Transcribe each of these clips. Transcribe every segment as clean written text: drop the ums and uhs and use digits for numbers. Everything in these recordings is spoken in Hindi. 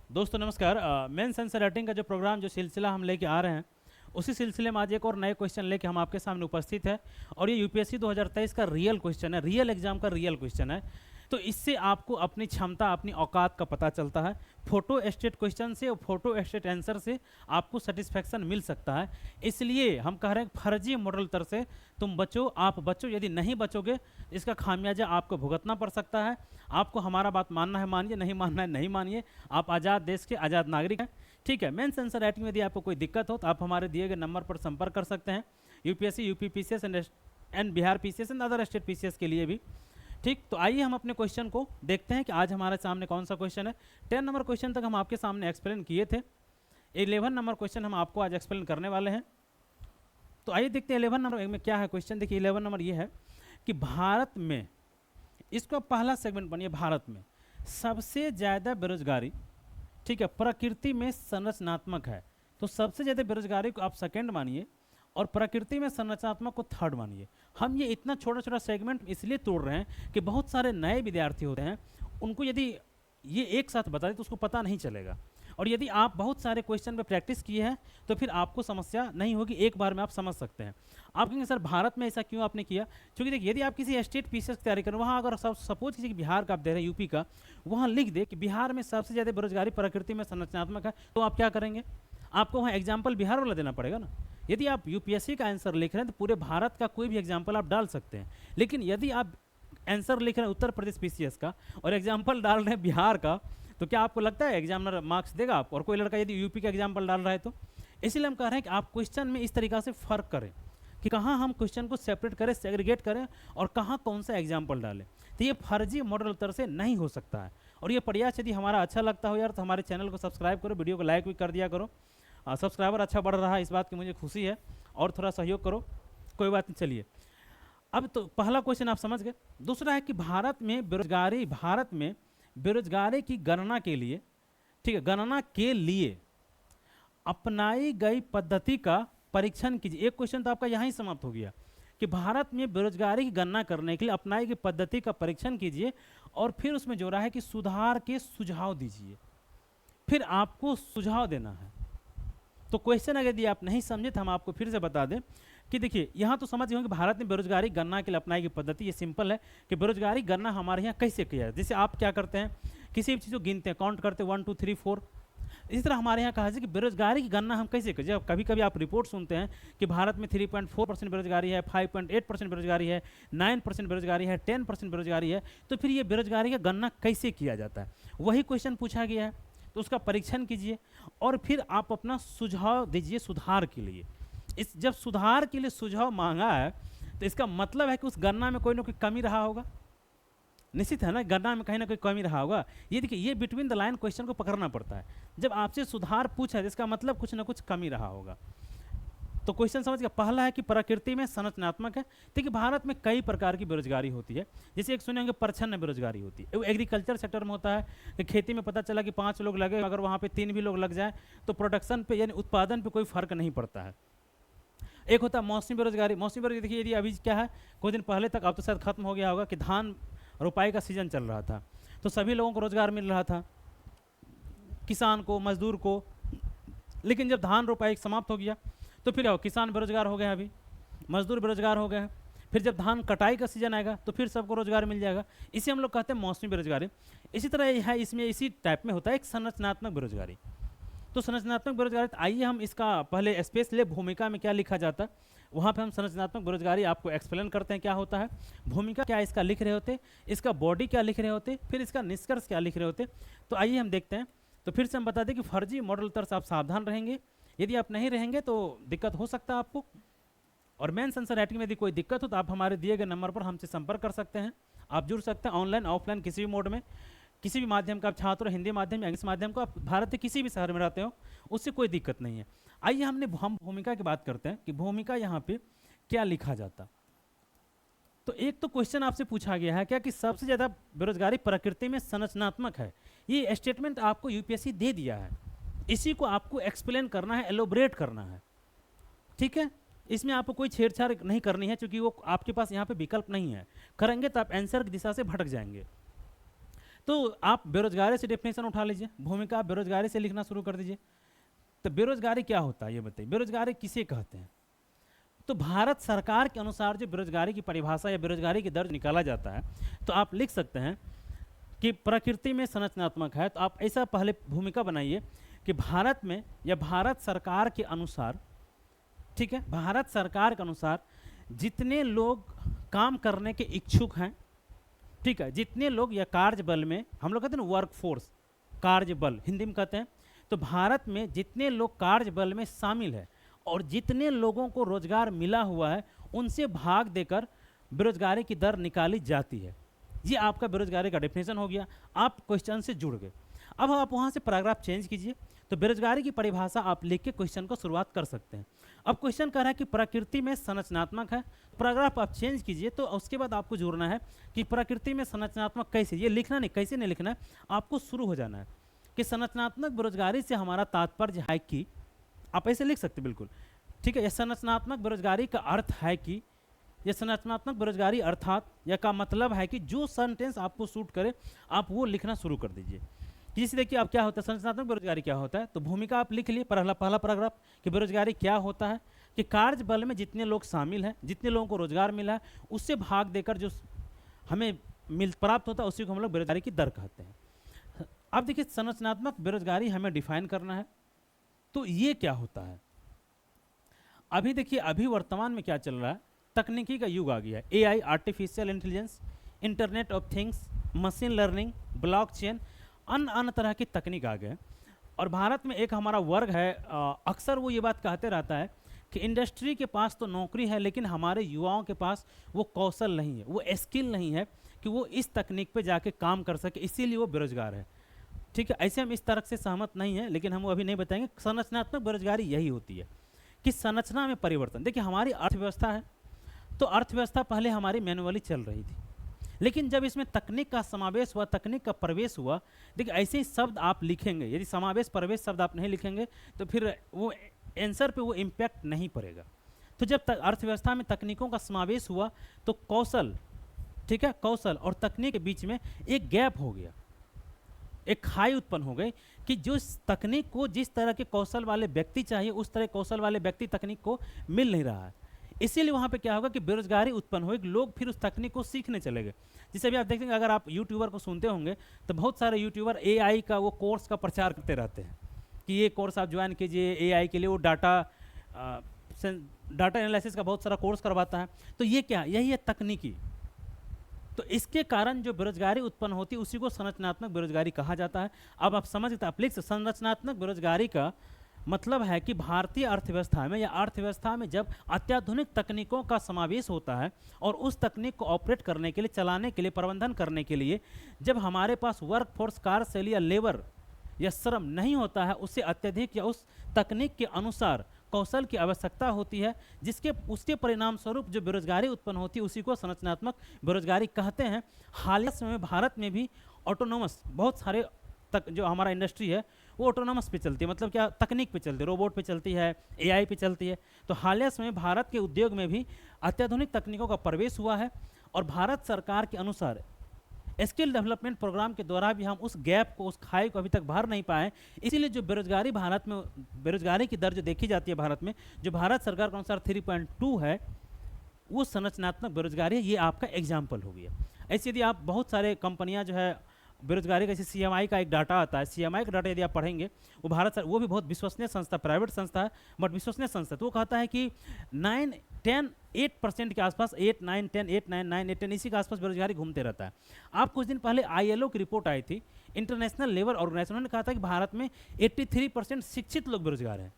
दोस्तों नमस्कार। मेंस आंसर राइटिंग का जो प्रोग्राम जो सिलसिला हम लेके आ रहे हैं, उसी सिलसिले में आज एक और नए क्वेश्चन लेके हम आपके सामने उपस्थित है। और ये यूपीएससी 2023 का रियल क्वेश्चन है, रियल एग्जाम का रियल क्वेश्चन है। तो इससे आपको अपनी क्षमता, अपनी औकात का पता चलता है। फोटो स्टेट क्वेश्चन से और फोटो स्टेट आंसर से आपको सेटिस्फेक्शन मिल सकता है। इसलिए हम कह रहे हैं फर्जी मॉडल तर से तुम बचो, आप बचो। यदि नहीं बचोगे, इसका खामियाजा आपको भुगतना पड़ सकता है। आपको हमारा बात मानना है मानिए, नहीं मानना है नहीं मानिए। आप आज़ाद देश के आज़ाद नागरिक हैं। ठीक है, मेंस आंसर राइटिंग में यदि आपको कोई दिक्कत हो तो आप हमारे दिए गए नंबर पर संपर्क कर सकते हैं। UPSC, UP PCS and Bihar PCS and other state PCS के लिए भी। ठीक, तो आइए हम अपने क्वेश्चन को देखते हैं कि आज हमारे सामने कौन सा क्वेश्चन है। 10 नंबर क्वेश्चन तक हम आपके सामने एक्सप्लेन किए थे। 11 नंबर क्वेश्चन हम आपको आज एक्सप्लेन करने वाले हैं। तो आइए देखते हैं 11 नंबर में क्या है क्वेश्चन। देखिए 11 नंबर ये है कि भारत में, इसका पहला सेगमेंट बनिए, भारत में सबसे ज़्यादा बेरोजगारी, ठीक है, प्रकृति में संरचनात्मक है। तो सबसे ज़्यादा बेरोजगारी को आप सेकंड मानिए और प्रकृति में संरचनात्मक को थर्ड मानिए। हम ये इतना छोटा छोटा सेगमेंट इसलिए तोड़ रहे हैं कि बहुत सारे नए विद्यार्थी होते हैं, उनको यदि ये एक साथ बता दें तो उसको पता नहीं चलेगा। और यदि आप बहुत सारे क्वेश्चन पे प्रैक्टिस किए हैं तो फिर आपको समस्या नहीं होगी, एक बार में आप समझ सकते हैं। आप कहेंगे सर भारत में ऐसा क्यों आपने किया? क्योंकि देखिए, यदि आप किसी स्टेट पीसीएस की तैयारी करें, वहाँ अगर सब सपोज किसी बिहार का आप दे रहे हैं, यूपी का, वहाँ लिख दे कि बिहार में सबसे ज़्यादा बेरोजगारी प्रकृति में संरचनात्मक है, तो आप क्या करेंगे? आपको वहाँ एग्जाम्पल बिहार वाला देना पड़ेगा ना। यदि आप यूपीएससी का आंसर लिख रहे हैं तो पूरे भारत का कोई भी एग्जाम्पल आप डाल सकते हैं। लेकिन यदि आप आंसर लिख रहे हैं उत्तर प्रदेश पीसीएस का और एग्जाम्पल डाल रहे हैं बिहार का, तो क्या आपको लगता है एग्जामिनर मार्क्स देगा आप? और कोई लड़का यदि यूपी का एग्जाम्पल डाल रहा है तो इसलिए हम कह रहे हैं कि आप क्वेश्चन में इस तरीक़ा से फ़र्क करें कि कहाँ हम क्वेश्चन को सेपरेट करें, सेग्रीगेट करें और कहाँ कौन सा एग्जाम्पल डालें। तो ये फर्जी मॉडल उत्तर से नहीं हो सकता है। और ये प्रयास यदि हमारा अच्छा लगता हो यार तो हमारे चैनल को सब्सक्राइब करो, वीडियो को लाइक भी कर दिया करो। सब्सक्राइबर अच्छा बढ़ रहा है, इस बात की मुझे खुशी है। और थोड़ा सहयोग करो, कोई बात नहीं। चलिए, अब तो पहला क्वेश्चन आप समझ गए। दूसरा है कि भारत में बेरोजगारी की गणना के लिए, ठीक है, गणना के लिए अपनाई गई पद्धति का परीक्षण कीजिए। एक क्वेश्चन तो आपका यहाँ ही समाप्त हो गया कि भारत में बेरोजगारी की गणना करने के लिए अपनाई गई पद्धति का परीक्षण कीजिए और फिर उसमें जो रहा है कि सुधार के सुझाव दीजिए। फिर आपको सुझाव देना है। तो क्वेश्चन अगर यदि आप नहीं समझे तो हम आपको फिर से बता दें कि देखिए, यहाँ तो समझ गए कि भारत में बेरोजगारी गणना के लिए अपनाई गई पद्धति ये सिंपल है कि बेरोजगारी गणना हमारे यहाँ कैसे किया जाए। जैसे आप क्या करते हैं, किसी भी चीज़ को गिनते हैं, काउंट करते हैं 1 2 3 4। इसी तरह हमारे यहाँ कहा जाए कि बेरोजगारी की गणना हम कैसे करें। जब कभी कभी आप रिपोर्ट सुनते हैं कि भारत में 3.4% बेरोजगारी है, 5.8% बेरोजगारी है, 9% बेरोजगारी है, 10% बेरोजगारी है, तो फिर ये बेरोजगारी का गणना कैसे किया जाता है, वही क्वेश्चन पूछा गया है। तो उसका परीक्षण कीजिए और फिर आप अपना सुझाव दीजिए सुधार के लिए। इस जब सुधार के लिए सुझाव मांगा है तो इसका मतलब है कि उस गणना में कोई ना कोई कमी रहा होगा। निश्चित है ना, गणना में कहीं ना कहीं कमी रहा होगा। ये देखिए, ये बिटवीन द लाइन क्वेश्चन को पकड़ना पड़ता है। जब आपसे सुधार पूछा है इसका मतलब कुछ ना कुछ कमी रहा होगा। तो क्वेश्चन समझ गया। पहला है कि प्रकृति में संरचनात्मक है। देखिए, भारत में कई प्रकार की बेरोजगारी होती है। जैसे एक सुने होंगे प्रच्छन्न बेरोजगारी होती है, वो एग्रीकल्चर सेक्टर में होता है कि खेती में पता चला कि 5 लोग लगे, अगर वहाँ पे 3 भी लोग लग जाए तो प्रोडक्शन पे यानी उत्पादन पे कोई फर्क नहीं पड़ता है। एक होता है मौसमी बेरोजगारी। मौसमी बेरोजगारी देखिए, यदि अभी क्या है, कुछ दिन पहले तक, अब तो शायद खत्म हो गया होगा, कि धान रोपाई का सीजन चल रहा था तो सभी लोगों को रोजगार मिल रहा था, किसान को, मजदूर को। लेकिन जब धान रोपाई समाप्त हो गया तो फिर आओ, किसान बेरोजगार हो गए, अभी मजदूर बेरोजगार हो गए हैं। फिर जब धान कटाई का सीजन आएगा तो फिर सबको रोजगार मिल जाएगा। इसे हम लोग कहते हैं मौसमी बेरोजगारी। इसी तरह ये है, इसमें इसी टाइप में होता है एक संरचनात्मक बेरोजगारी। तो संरचनात्मक बेरोजगारी, तो आइए हम इसका पहले स्पेस ले, भूमिका में क्या लिखा जाता है वहाँ पे हम संरचनात्मक बेरोजगारी आपको एक्सप्लेन करते हैं क्या होता है। भूमिका क्या इसका लिख रहे होते, इसका बॉडी क्या लिख रहे होते, फिर इसका निष्कर्ष क्या लिख रहे होते। तो आइए हम देखते हैं। तो फिर से हम बता दें कि फर्जी मॉडल उत्तर से आप सावधान रहेंगे। यदि आप नहीं रहेंगे तो दिक्कत हो सकता है आपको। और मेंस आंसर राइटिंग में यदि कोई दिक्कत हो तो आप हमारे दिए गए नंबर पर हमसे संपर्क कर सकते हैं। आप जुड़ सकते हैं ऑनलाइन ऑफलाइन किसी भी मोड में, किसी भी माध्यम का आप छात्र, हिंदी माध्यम या इंग्लिश माध्यम को, आप भारत के किसी भी शहर में रहते हो, उससे कोई दिक्कत नहीं है। आइए हम भूमिका की बात करते हैं कि भूमिका यहाँ पे क्या लिखा जाता। तो एक तो क्वेश्चन आपसे पूछा गया है क्या कि सबसे ज़्यादा बेरोजगारी प्रकृति में संरचनात्मक है। ये स्टेटमेंट आपको यूपीएससी दे दिया है, इसी को आपको एक्सप्लेन करना है, एलोबरेट करना है। ठीक है, इसमें आपको कोई छेड़छाड़ नहीं करनी है क्योंकि वो आपके पास यहाँ पे विकल्प नहीं है। करेंगे तो आप आंसर की दिशा से भटक जाएंगे। तो आप बेरोजगारी से डेफिनेशन उठा लीजिए, भूमिका आप बेरोजगारी से लिखना शुरू कर दीजिए। तो बेरोजगारी क्या होता है ये बताइए, बेरोजगारी किसे कहते हैं? तो भारत सरकार के अनुसार जो बेरोजगारी की परिभाषा या बेरोजगारी की दर निकाला जाता है, तो आप लिख सकते हैं कि प्रकृति में संरचनात्मक है। तो आप ऐसा पहले भूमिका बनाइए कि भारत में या भारत सरकार के अनुसार, ठीक है, भारत सरकार के अनुसार जितने लोग काम करने के इच्छुक हैं, ठीक है, जितने लोग या कार्य बल में, हम लोग कहते हैं ना वर्क फोर्स, कार्य बल हिंदी में कहते हैं, तो भारत में जितने लोग कार्य बल में शामिल है और जितने लोगों को रोजगार मिला हुआ है उनसे भाग देकर बेरोजगारी की दर निकाली जाती है। ये आपका बेरोजगारी का डेफिनेशन हो गया, आप क्वेश्चन से जुड़ गए। अब आप वहाँ से पैराग्राफ चेंज कीजिए, तो बेरोजगारी की परिभाषा आप लिख के क्वेश्चन को शुरुआत कर सकते हैं। अब क्वेश्चन कह रहा है कि प्रकृति में संरचनात्मक है, पैराग्राफ आप चेंज कीजिए, तो उसके बाद आपको जोड़ना है कि प्रकृति में संरचनात्मक कैसे, ये लिखना नहीं, कैसे नहीं लिखना है, आपको शुरू हो जाना है कि संरचनात्मक बेरोजगारी से हमारा तात्पर्य है कि, आप ऐसे लिख सकते बिल्कुल, ठीक है, यह संरचनात्मक बेरोजगारी का अर्थ है कि, यह संरचनात्मक बेरोजगारी अर्थात या का मतलब है कि जो सेंटेंस आपको सूट करे आप वो लिखना शुरू कर दीजिए। जैसे देखिए अब क्या होता है, संरचनात्मक बेरोजगारी क्या होता है, तो भूमिका आप लिख लिए, पहला पैराग्राफ कि बेरोजगारी क्या होता है, कि कार्य बल में जितने लोग शामिल हैं, जितने लोगों को रोजगार मिला है उससे भाग देकर जो हमें प्राप्त होता है उसी को हम लोग बेरोजगारी की दर कहते हैं। अब देखिए संरचनात्मक बेरोजगारी हमें डिफाइन करना है, तो ये क्या होता है। अभी देखिए अभी वर्तमान में क्या चल रहा है, तकनीकी का युग आ गया है, AI, artificial intelligence, internet of things, machine learning, blockchain, अन्य तरह की तकनीक आ गए। और भारत में एक हमारा वर्ग है, अक्सर वो ये बात कहते रहता है कि इंडस्ट्री के पास तो नौकरी है लेकिन हमारे युवाओं के पास वो कौशल नहीं है, वो स्किल नहीं है कि वो इस तकनीक पे जाके काम कर सके, इसीलिए वो बेरोजगार है। ठीक है, ऐसे हम इस तरह से सहमत नहीं हैं, लेकिन हम वो अभी नहीं बताएंगे। संरचनात्मक बेरोजगारी यही होती है कि संरचना में परिवर्तन। देखिए हमारी अर्थव्यवस्था है, तो अर्थव्यवस्था पहले हमारी मैनुअली चल रही थी, लेकिन जब इसमें तकनीक का समावेश हुआ, तकनीक का प्रवेश हुआ, देखिए ऐसे ही शब्द आप लिखेंगे, यदि समावेश प्रवेश शब्द आप नहीं लिखेंगे तो फिर वो आंसर पे वो इम्पैक्ट नहीं पड़ेगा। तो जब तक अर्थव्यवस्था में तकनीकों का समावेश हुआ तो कौशल, ठीक है, कौशल और तकनीक के बीच में एक गैप हो गया, एक खाई उत्पन्न हो गई कि जो तकनीक को जिस तरह के कौशल वाले व्यक्ति चाहिए उस तरह कौशल वाले व्यक्ति तकनीक को मिल नहीं रहा है। इसीलिए वहाँ पे क्या होगा कि बेरोजगारी उत्पन्न होगी, लोग फिर उस तकनीक को सीखने चले गए। जैसे अभी आप देखेंगे, अगर आप यूट्यूबर को सुनते होंगे तो बहुत सारे यूट्यूबर एआई का वो कोर्स का प्रचार करते रहते हैं कि ये कोर्स आप ज्वाइन कीजिए एआई के लिए, वो डाटा एनालिसिस का बहुत सारा कोर्स करवाता है। तो ये क्या, यही है तकनीकी। तो इसके कारण जो बेरोजगारी उत्पन्न होती है उसी को संरचनात्मक बेरोजगारी कहा जाता है। अब आप समझ सकते, आप लिख सकते, संरचनात्मक बेरोजगारी का मतलब है कि भारतीय अर्थव्यवस्था में या अर्थव्यवस्था में जब अत्याधुनिक तकनीकों का समावेश होता है और उस तकनीक को ऑपरेट करने के लिए, चलाने के लिए, प्रबंधन करने के लिए जब हमारे पास वर्क फोर्स, कार्यशैली या लेबर या श्रम नहीं होता है, उससे अत्यधिक या उस तकनीक के अनुसार कौशल की आवश्यकता होती है, जिसके उसके परिणाम स्वरूप जो बेरोजगारी उत्पन्न होती है उसी को संरचनात्मक बेरोजगारी कहते हैं। हालिया समय में भारत में भी ऑटोनोमस बहुत सारे जो हमारा इंडस्ट्री है वो ऑटोनोमस पे चलती है, मतलब क्या, तकनीक पे चलती है, रोबोट पे चलती है, एआई पे चलती है। तो हालिया समय भारत के उद्योग में भी अत्याधुनिक तकनीकों का प्रवेश हुआ है और भारत सरकार के अनुसार स्किल डेवलपमेंट प्रोग्राम के द्वारा भी हम उस गैप को, उस खाई को अभी तक भर नहीं पाए। इसीलिए जो बेरोजगारी भारत में, बेरोजगारी की दर जो देखी जाती है भारत में, जो भारत सरकार के अनुसार 3.2 है, वो संरचनात्मक बेरोजगारी है। ये आपका एग्जाम्पल हो गया। ऐसे यदि आप बहुत सारे कंपनियां जो है बेरोजगारी का, जैसे सीएमआई का एक डाटा आता है, सीएमआई का डाटा यदि आप पढ़ेंगे, वो भारत वो भी बहुत विश्वसनीय संस्था, प्राइवेट संस्था है बट विश्वसनीय संस्था। तो वो कहता है कि 8% के आसपास, 8, 9, 10, 8, 9, 9, 8, 10 इसी के आसपास बेरोजगारी घूमते रहता है। आप कुछ दिन पहले आईएलओ की रिपोर्ट आई थी, इंटरनेशनल लेबर ऑर्गेनाइजेशन, उन्होंने कहा था कि भारत में 83% शिक्षित लोग बेरोजगार हैं।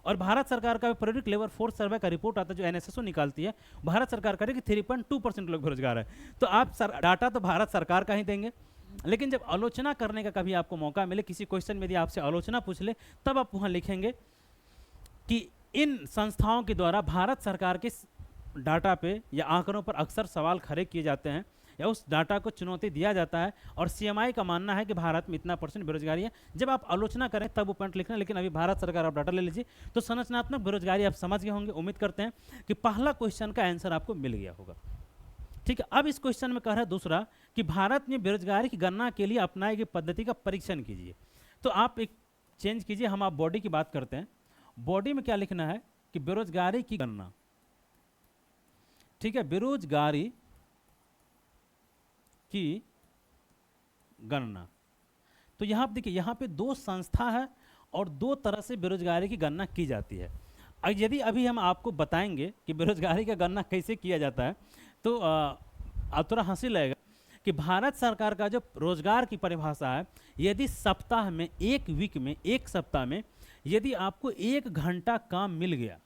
और भारत सरकार का पीरियडिक लेबर फोर्स सर्वे का रिपोर्ट आता है जो एनएसएसओ निकालती है, भारत सरकार का कि 3.2% लोग बेरोजगार है। तो आप डाटा तो भारत सरकार का ही देंगे, लेकिन जब आलोचना करने का कभी आपको मौका मिले, किसी क्वेश्चन में यदि आपसे आलोचना पूछ ले, तब आप वहाँ लिखेंगे कि इन संस्थाओं के द्वारा भारत सरकार के डाटा पे या आंकड़ों पर अक्सर सवाल खड़े किए जाते हैं या उस डाटा को चुनौती दिया जाता है, और सीएमआई का मानना है कि भारत में इतना % बेरोजगारी है। जब आप आलोचना करें तब वो पॉइंट लिखना, लेकिन अभी भारत सरकार आप डाटा ले लीजिए। तो संरचनात्मक बेरोजगारी आप समझ गए होंगे, उम्मीद करते हैं कि पहला क्वेश्चन का आंसर आपको मिल गया होगा। ठीक है, अब इस क्वेश्चन में कह रहा है दूसरा कि भारत में बेरोजगारी की गणना के लिए अपनाई गई पद्धति का परीक्षण कीजिए। तो आप एक चेंज कीजिए, हम आप बॉडी की बात करते हैं। बॉडी में क्या लिखना है कि बेरोजगारी की गणना, ठीक है, बेरोजगारी की गणना। तो यहाँ देखिए, यहाँ पे दो संस्था है और दो तरह से बेरोजगारी की गणना की जाती है। यदि अभी हम आपको बताएंगे कि बेरोजगारी का गणना कैसे किया जाता है तो आप थोड़ा हंसी लगेगा कि भारत सरकार का जो रोजगार की परिभाषा है, यदि सप्ताह में, एक वीक में, एक सप्ताह में यदि आपको 1 घंटा काम मिल गया,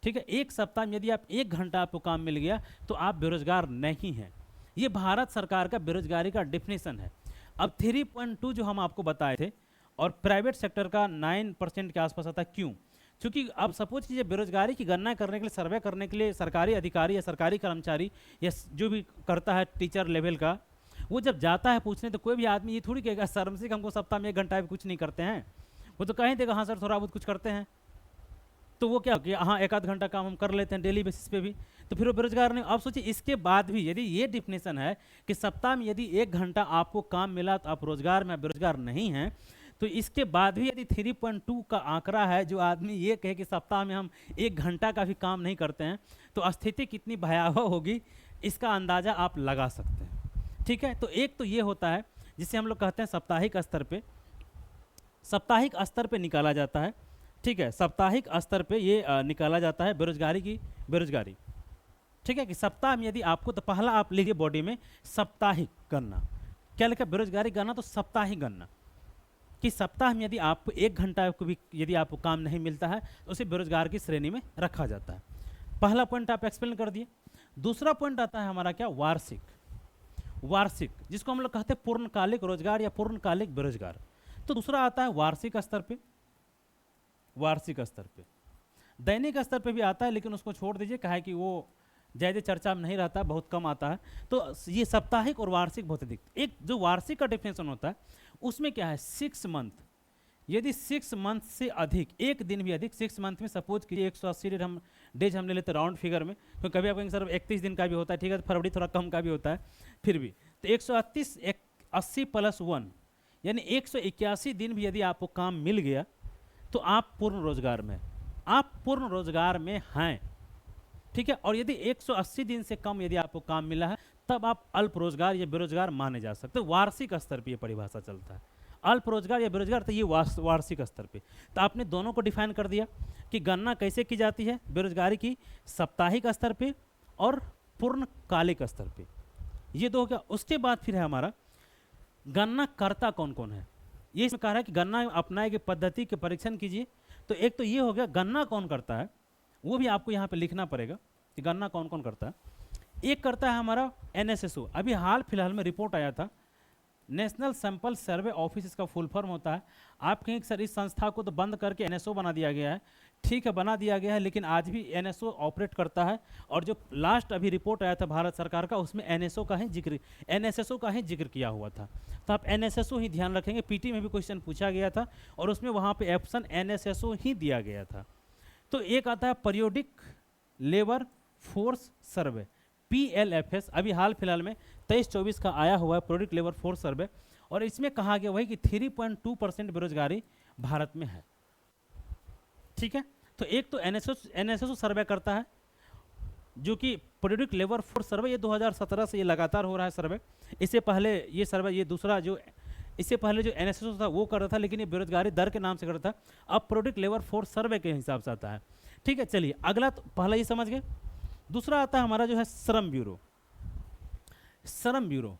ठीक है, एक सप्ताह में यदि आप 1 घंटा आपको काम मिल गया तो आप बेरोजगार नहीं हैं। ये भारत सरकार का बेरोजगारी का डेफिनेशन है। अब 3.2 जो हम आपको बताए थे और प्राइवेट सेक्टर का 9% के आसपास आता है। क्यों? क्योंकि आप सपोज कीजिए बेरोजगारी की गणना करने के लिए, सर्वे करने के लिए सरकारी अधिकारी या सरकारी कर्मचारी या जो भी करता है टीचर लेवल का, वो जब जाता है पूछने तो कोई भी आदमी ये थोड़ी कहेगा शर्म से हमको सप्ताह में 1 घंटा भी कुछ नहीं करते हैं। वो तो कहीं देगा हाँ सर थोड़ा बहुत कुछ करते हैं। तो वो क्या कि हाँ 1 आध घंटा काम हम कर लेते हैं डेली बेसिस पे भी, तो फिर वो बेरोजगार नहीं। आप सोचिए इसके बाद भी यदि ये डिफिनेशन है कि सप्ताह में यदि 1 घंटा आपको काम मिला तो आप रोजगार में बेरोजगार नहीं हैं, तो इसके बाद भी यदि 3.2 का आंकड़ा है, जो आदमी ये कहे कि सप्ताह में हम 1 घंटा का भी काम नहीं करते हैं, तो स्थिति कितनी भयावह होगी इसका अंदाज़ा आप लगा सकते हैं। ठीक है, तो एक तो ये होता है जिसे हम लोग कहते हैं साप्ताहिक स्तर पे, साप्ताहिक स्तर पे निकाला जाता है। ठीक है, साप्ताहिक स्तर पे ये निकाला जाता है बेरोजगारी की बेरोजगारी। ठीक है, कि सप्ताह में यदि आपको, तो पहला आप लीजिए बॉडी में साप्ताहिक गणना, क्या लिखा बेरोजगारी गणना, तो साप्ताहिक गणना कि सप्ताह में यदि आपको 1 घंटा को भी यदि आपको काम नहीं मिलता है तो उसे बेरोजगार की श्रेणी में रखा जाता है। पहला पॉइंट आप एक्सप्लेन कर दिए। दूसरा पॉइंट आता है हमारा क्या, वार्षिक। वार्षिक जिसको हम लोग कहते हैं पूर्णकालिक रोजगार या पूर्णकालिक बेरोजगार। तो दूसरा आता है वार्षिक स्तर पे, वार्षिक स्तर पे। दैनिक स्तर पे भी आता है लेकिन उसको छोड़ दीजिए, कहा है कि वो ज़्यादा चर्चा में नहीं रहता, बहुत कम आता है। तो ये साप्ताहिक और वार्षिक बहुत अधिक। एक जो वार्षिक का डेफिनेशन होता है उसमें क्या है, 6 मंथ, यदि 6 मंथ से अधिक, एक दिन भी अधिक 6 मंथ में, सपोज कीजिए 180 डेज हम ले लेते राउंड फिगर में, क्योंकि कभी आप कहेंगे सर 31 दिन का भी होता है, ठीक है, फरवरी थोड़ा कम का भी होता है, फिर भी तो 138 80 + 1 यानी 181 दिन भी यदि आपको काम मिल गया तो आप पूर्ण रोजगार में, आप पूर्ण रोजगार में हैं। ठीक है, और यदि 180 दिन से कम यदि आपको काम मिला है तब आप अल्प रोजगार या बेरोजगार माने जा सकते हैं। वार्षिक स्तर पे ये परिभाषा चलता है, अल्प रोजगार या बेरोजगार, तो ये वार्षिक स्तर पे। तो आपने दोनों को डिफाइन कर दिया कि गणना कैसे की जाती है बेरोजगारी की, साप्ताहिक स्तर पे और पूर्णकालिक स्तर पे, ये दो हो गया। उसके बाद फिर है हमारा गणना करता कौन कौन है। ये इसमें कह रहा है कि गणना अपनाए गई पद्धति के परीक्षण कीजिए। तो एक तो ये हो गया गणना कौन करता है, वो भी आपको यहाँ पे लिखना पड़ेगा कि गणना कौन कौन करता है। एक करता है हमारा NSSO, अभी हाल फिलहाल में रिपोर्ट आया था, नेशनल सैंपल सर्वे ऑफिस इसका फुल फॉर्म होता है। आप कहेंगे सर इस संस्था को तो बंद करके NSO बना दिया गया है, ठीक है बना दिया गया है, लेकिन आज भी NSO ऑपरेट करता है। और जो लास्ट अभी रिपोर्ट आया था भारत सरकार का, उसमें NSO का ही जिक्र, NSSO का ही जिक्र किया हुआ था। तो आप NSSO ही ध्यान रखेंगे, PT में भी क्वेश्चन पूछा गया था और उसमें वहाँ पे ऑप्शन NSSO ही दिया गया था। तो एक आता है periodic labour force survey, PLFS, अभी हाल फिलहाल में 23-24 का आया हुआ है पीरियोडिक लेबर फोर्स सर्वे, और इसमें कहा गया वही कि 3.2% बेरोजगारी भारत में है। ठीक है, तो एक तो NSSO सर्वे करता है जो कि पीरियोडिक लेबर फोर्स सर्वे, ये 2017 से ये लगातार हो रहा है सर्वे। इससे पहले ये सर्वे, ये दूसरा जो इससे पहले जो NSSO था वो कर रहा था, लेकिन ये बेरोजगारी दर के नाम से करता था, अब पीरियोडिक लेबर फोर्स सर्वे के हिसाब से आता है। ठीक है, चलिए अगला, तो पहला ये समझ गए। दूसरा आता है हमारा जो है श्रम ब्यूरो। श्रम ब्यूरो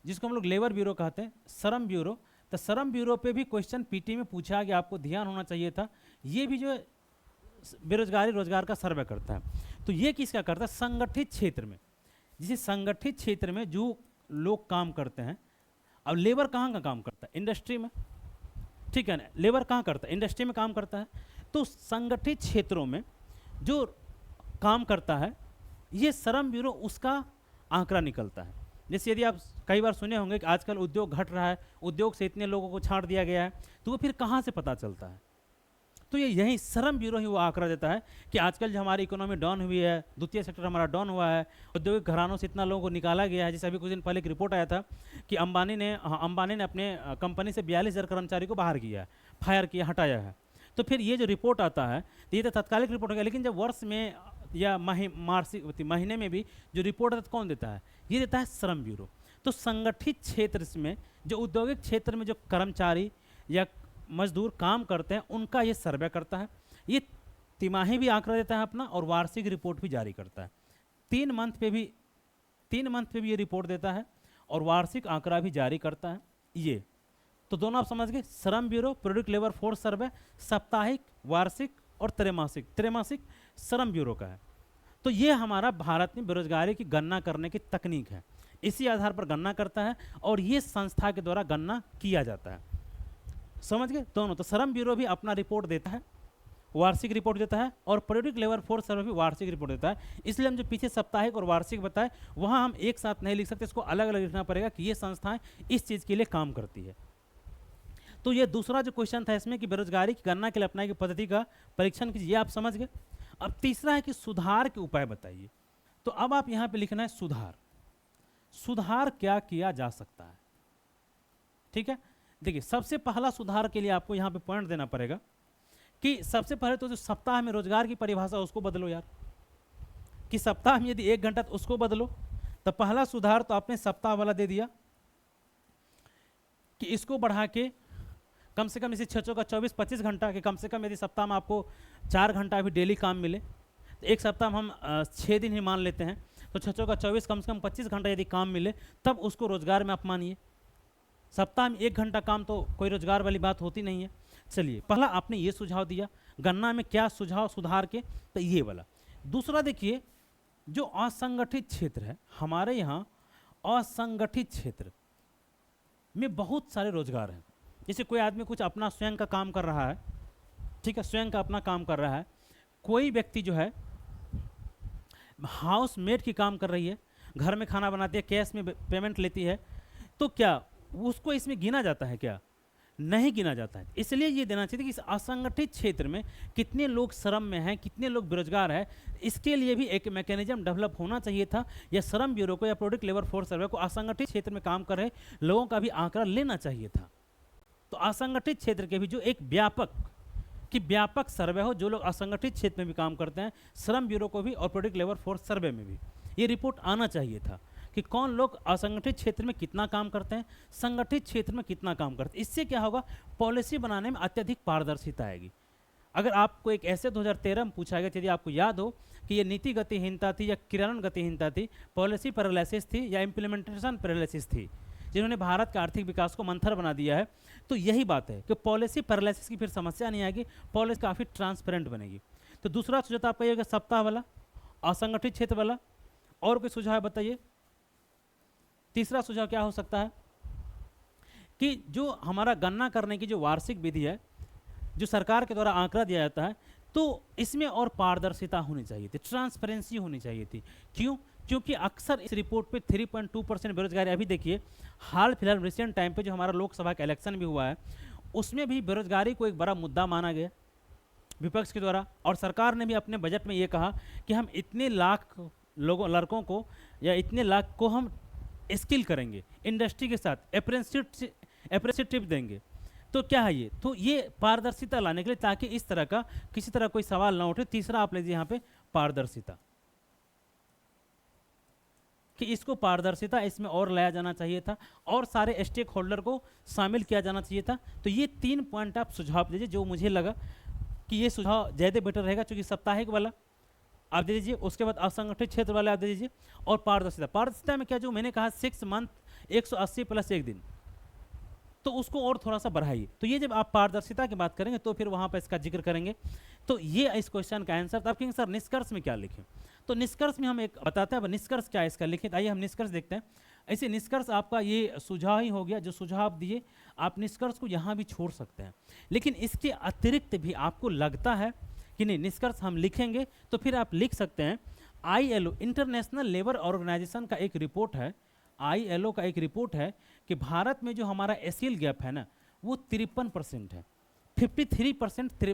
जिसको हम लोग लेबर ब्यूरो कहते हैं, श्रम ब्यूरो। तो श्रम ब्यूरो पे भी क्वेश्चन PT में पूछा गया, आपको ध्यान होना चाहिए था। ये भी जो है बेरोजगारी रोजगार का सर्वे करता है। तो ये किसका करता है, संगठित क्षेत्र में, जिसे संगठित क्षेत्र में जो लोग काम करते हैं। अब लेबर कहाँ का काम करता है, इंडस्ट्री में, ठीक है ना, लेबर कहाँ करता है, इंडस्ट्री में काम करता है। तो संगठित क्षेत्रों में जो काम करता है, ये श्रम ब्यूरो उसका आंकड़ा निकलता है। जैसे यदि आप कई बार सुने होंगे कि आजकल उद्योग घट रहा है, उद्योग से इतने लोगों को छांट दिया गया है, तो वो फिर कहाँ से पता चलता है, तो ये यही श्रम ब्यूरो ही वो आंकड़ा देता है कि आजकल जो हमारी इकोनॉमी डाउन हुई है, द्वितीय सेक्टर हमारा डाउन हुआ है, औद्योगिक घरानों से इतना लोगों को निकाला गया है। जैसे अभी कुछ दिन पहले एक रिपोर्ट आया था कि अंबानी ने अपने कंपनी से 42,000 कर्मचारी को बाहर किया है, फायर किया, हटाया है। तो फिर ये जो रिपोर्ट आता है तो ये तो तत्कालिक रिपोर्ट हो गया, लेकिन जब वर्ष में या मासिक महीने में भी जो रिपोर्ट आता है तो कौन देता है? ये देता है श्रम ब्यूरो। तो संगठित क्षेत्र में जो औद्योगिक क्षेत्र में जो कर्मचारी या मजदूर काम करते हैं उनका ये सर्वे करता है। ये तिमाही भी आंकड़ा देता है अपना और वार्षिक रिपोर्ट भी जारी करता है। 3 मंथ पे भी ये रिपोर्ट देता है और वार्षिक आंकड़ा भी जारी करता है। ये तो दोनों आप समझ गए, श्रम bureau product labour force survey साप्ताहिक, वार्षिक और त्रैमासिक श्रम ब्यूरो का है। तो ये हमारा भारत में बेरोजगारी की गणना करने की तकनीक है, इसी आधार पर गणना करता है और ये संस्था के द्वारा गणना किया जाता है। समझ गए दोनों। तो श्रम ब्यूरो भी अपना रिपोर्ट देता है, वार्षिक रिपोर्ट देता है, और प्रोडक्ट लेबर फोर्स सर्वे भी वार्षिक रिपोर्ट देता है। इसलिए हम जो पीछे साप्ताहिक और वार्षिक बताए वहाँ हम एक साथ नहीं लिख सकते, इसको अलग अलग लिखना पड़ेगा कि ये संस्थाएं इस चीज़ के लिए काम करती है। तो ये दूसरा जो क्वेश्चन था इसमें कि बेरोजगारी की गणना के लिए अपनाई गई पद्धति का परीक्षण कीजिए, ये आप समझ गए। अब तीसरा है कि सुधार के उपाय बताइए। तो अब आप यहाँ पे लिखना है सुधार क्या किया जा सकता है। ठीक है, देखिए सबसे पहला सुधार के लिए आपको यहाँ पे पॉइंट देना पड़ेगा कि सबसे पहले तो जो सप्ताह में रोजगार की परिभाषा उसको बदलो यार, कि सप्ताह में यदि 1 घंटा तो उसको बदलो। तो पहला सुधार तो आपने सप्ताह वाला दे दिया कि इसको बढ़ा के कम से कम इसे 6 का 24-25 घंटा के कम से कम यदि सप्ताह में आपको 4 घंटा भी डेली काम मिले, तो एक सप्ताह में हम 6 दिन ही मान लेते हैं, तो 6 का 24 कम से कम 25 घंटा यदि काम मिले तब उसको रोजगार में आप मानिए। सप्ताह में 1 घंटा काम तो कोई रोजगार वाली बात होती नहीं है। चलिए पहला आपने ये सुझाव दिया, गणना में क्या सुझाव सुधार के, तो ये वाला। दूसरा देखिए जो असंगठित क्षेत्र है हमारे यहाँ, असंगठित क्षेत्र में बहुत सारे रोजगार हैं। जैसे कोई आदमी कुछ अपना स्वयं का काम कर रहा है, ठीक है, स्वयं का अपना काम कर रहा है। कोई व्यक्ति जो है हाउस मेड की काम कर रही है, घर में खाना बनाती है, कैश में पेमेंट लेती है, तो क्या उसको इसमें गिना जाता है? क्या नहीं गिना जाता है। इसलिए ये देना चाहिए कि इस असंगठित क्षेत्र में कितने लोग श्रम में हैं, कितने लोग बेरोजगार हैं, इसके लिए भी एक मैकेनिज्म डेवलप होना चाहिए था, या श्रम ब्यूरो को या प्रोडक्ट लेबर फोर्स सर्वे को असंगठित क्षेत्र में काम कर रहे लोगों का भी आंकड़ा लेना चाहिए था। तो असंगठित क्षेत्र के भी जो एक व्यापक सर्वे हो, जो लोग असंगठित क्षेत्र में भी काम करते हैं, श्रम ब्यूरो को भी और प्रोडक्ट लेबर फोर्स सर्वे में भी ये रिपोर्ट आना चाहिए था कि कौन लोग असंगठित क्षेत्र में कितना काम करते हैं, संगठित क्षेत्र में कितना काम करते हैं। इससे क्या होगा, पॉलिसी बनाने में अत्यधिक पारदर्शिता आएगी। अगर आपको एक ऐसे 2013 में पूछा गया, यदि आपको याद हो कि ये नीति गतिहीनता थी या क्रियान्वयन गतिहीनता थी, पॉलिसी पैरालिसिस थी या इम्प्लीमेंटेशन पैरालिसिस थी, जिन्होंने भारत के आर्थिक विकास को मंथर बना दिया है, तो यही बात है कि पॉलिसी पैरालिसिस की फिर समस्या नहीं आएगी, पॉलिसी काफ़ी ट्रांसपेरेंट बनेगी। तो दूसरा सुझाव आपका ये सप्ताह वाला, असंगठित क्षेत्र वाला। और कोई सुझाव बताइए। तीसरा सुझाव क्या हो सकता है कि जो हमारा गणना करने की जो वार्षिक विधि है, जो सरकार के द्वारा आंकड़ा दिया जाता है, तो इसमें और पारदर्शिता होनी चाहिए थी, ट्रांसपेरेंसी होनी चाहिए थी। क्यों? क्योंकि अक्सर इस रिपोर्ट पे 3.2% बेरोजगारी, अभी देखिए हाल फिलहाल रिसेंट टाइम पे जो हमारा लोकसभा का इलेक्शन भी हुआ है, उसमें भी बेरोजगारी को एक बड़ा मुद्दा माना गया विपक्ष के द्वारा, और सरकार ने भी अपने बजट में ये कहा कि हम इतने लाख लड़कों को या इतने लाख को हम स्किल करेंगे, इंडस्ट्री के साथ अप्रेंटिसशिप देंगे। तो क्या है ये, तो ये पारदर्शिता लाने के लिए, ताकि इस तरह का किसी तरह कोई सवाल ना उठे। तीसरा आप लीजिए यहाँ पे पारदर्शिता, कि इसको पारदर्शिता इसमें और लाया जाना चाहिए था और सारे स्टेक होल्डर को शामिल किया जाना चाहिए था। तो ये 3 पॉइंट आप सुझाव दीजिए, जो मुझे लगा कि ये सुझाव ज़्यादा बेटर रहेगा, क्योंकि साप्ताहिक वाला आप दे दीजिए, उसके बाद असंगठित क्षेत्र वाले आप दे दीजिए, और पारदर्शिता में क्या, जो मैंने कहा 6 मंथ 180 + 1 दिन, तो उसको और थोड़ा सा बढ़ाइए। तो ये जब आप पारदर्शिता की बात करेंगे तो फिर वहाँ पर इसका जिक्र करेंगे। तो ये इस क्वेश्चन का आंसर था। आप कहेंगे सर निष्कर्ष में क्या लिखें, तो निष्कर्ष में हम एक बताते हैं, निष्कर्ष क्या है इसका लिखित। आइए हम निष्कर्ष देखते हैं। ऐसे निष्कर्ष आपका ये सुझाव ही हो गया, जो सुझाव दिए आप निष्कर्ष को यहाँ भी छोड़ सकते हैं, लेकिन इसके अतिरिक्त भी आपको लगता है कि नहीं निष्कर्ष हम लिखेंगे, तो फिर आप लिख सकते हैं ILO इंटरनेशनल लेबर ऑर्गेनाइजेशन का एक रिपोर्ट है, ILO का एक रिपोर्ट है कि भारत में जो हमारा एसिल गैप है ना, वो 53% है। 53%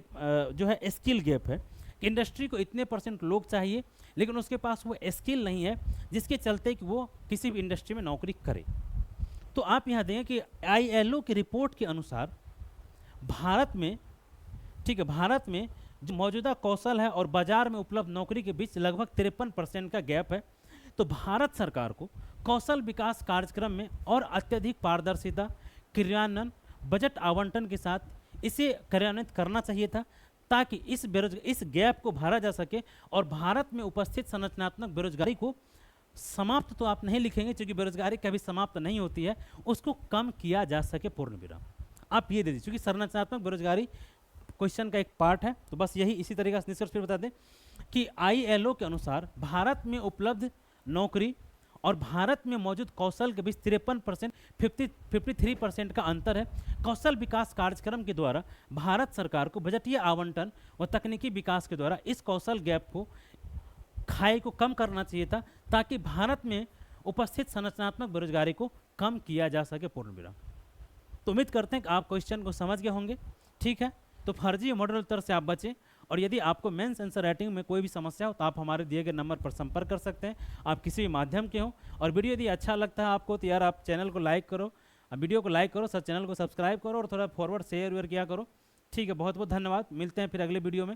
जो है स्किल गैप है। इंडस्ट्री को इतने परसेंट लोग चाहिए लेकिन उसके पास वो स्किल नहीं है जिसके चलते कि वो किसी भी इंडस्ट्री में नौकरी करे। तो आप यहाँ दें कि ILO की रिपोर्ट के अनुसार भारत में, ठीक है, भारत में जो मौजूदा कौशल है और बाजार में उपलब्ध नौकरी के बीच लगभग 53% का गैप है। तो भारत सरकार को कौशल विकास कार्यक्रम में और अत्यधिक पारदर्शिता, क्रियान्वयन, बजट आवंटन के साथ इसे कार्यान्वित करना चाहिए था ताकि इस गैप को भरा जा सके और भारत में उपस्थित संरचनात्मक बेरोजगारी को समाप्त, तो आप नहीं लिखेंगे क्योंकि बेरोजगारी कभी समाप्त नहीं होती है, उसको कम किया जा सके, पूर्ण विराम। आप ये दे दीजिए क्योंकि संरचनात्मक बेरोजगारी क्वेश्चन का एक पार्ट है। तो बस यही, इसी तरीके से निष्कर्ष फिर बता दें कि ILO के अनुसार भारत में उपलब्ध नौकरी और भारत में मौजूद कौशल के बीच 53% 53% का अंतर है। कौशल विकास कार्यक्रम के द्वारा भारत सरकार को बजटीय आवंटन व तकनीकी विकास के द्वारा इस कौशल गैप को, खाई को कम करना चाहिए था ताकि भारत में उपस्थित संरचनात्मक बेरोजगारी को कम किया जा सके, पूर्ण विराम। तो उम्मीद करते हैं कि आप क्वेश्चन को समझ गए होंगे। ठीक है, तो फर्जी मॉडल उत्तर से आप बचें और यदि आपको मेंस आंसर राइटिंग में कोई भी समस्या हो तो आप हमारे दिए गए नंबर पर संपर्क कर सकते हैं, आप किसी भी माध्यम के हों। और वीडियो यदि अच्छा लगता है आपको तो यार आप चैनल को लाइक करो, वीडियो को लाइक करो, सर चैनल को सब्सक्राइब करो और थोड़ा फॉरवर्ड शेयर वेयर किया करो। ठीक है, बहुत बहुत धन्यवाद, मिलते हैं फिर अगले वीडियो में।